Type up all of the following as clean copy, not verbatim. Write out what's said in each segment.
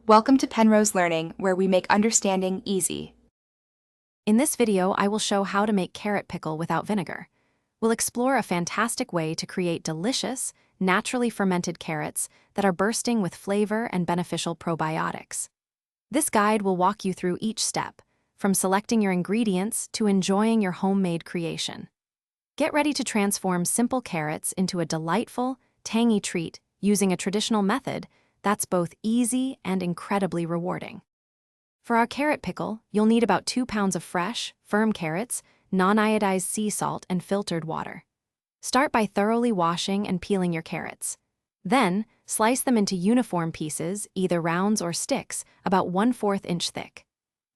Welcome to Penrose Learning, where we make understanding easy. In this video, I will show how to make carrot pickle without vinegar. We'll explore a fantastic way to create delicious, naturally fermented carrots that are bursting with flavor and beneficial probiotics. This guide will walk you through each step, from selecting your ingredients to enjoying your homemade creation. Get ready to transform simple carrots into a delightful, tangy treat using a traditional method that's both easy and incredibly rewarding. For our carrot pickle, you'll need about 2 pounds of fresh, firm carrots, non-iodized sea salt, and filtered water. Start by thoroughly washing and peeling your carrots. Then, slice them into uniform pieces, either rounds or sticks, about 1/4 inch thick.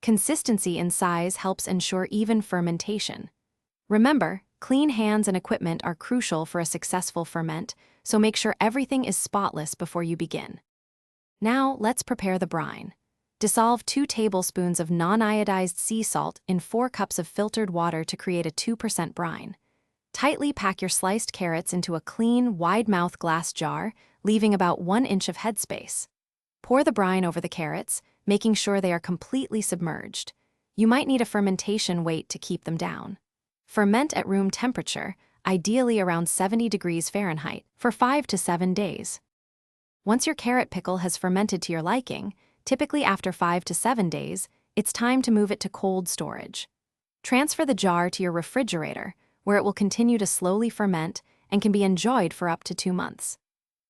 Consistency and size helps ensure even fermentation. Remember, clean hands and equipment are crucial for a successful ferment, so make sure everything is spotless before you begin. Now, let's prepare the brine. Dissolve 2 tablespoons of non-iodized sea salt in 4 cups of filtered water to create a 2% brine. Tightly pack your sliced carrots into a clean, wide-mouth glass jar, leaving about 1 inch of headspace. Pour the brine over the carrots, making sure they are completely submerged. You might need a fermentation weight to keep them down. Ferment at room temperature, ideally around 70 degrees Fahrenheit, for 5 to 7 days. Once your carrot pickle has fermented to your liking, typically after 5 to 7 days, it's time to move it to cold storage. Transfer the jar to your refrigerator, where it will continue to slowly ferment and can be enjoyed for up to 2 months.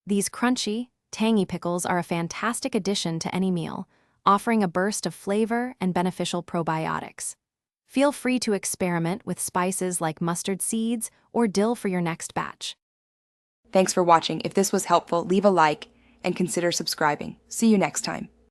These crunchy, tangy pickles are a fantastic addition to any meal, offering a burst of flavor and beneficial probiotics. Feel free to experiment with spices like mustard seeds or dill for your next batch. Thanks for watching. If this was helpful, leave a like and consider subscribing. See you next time.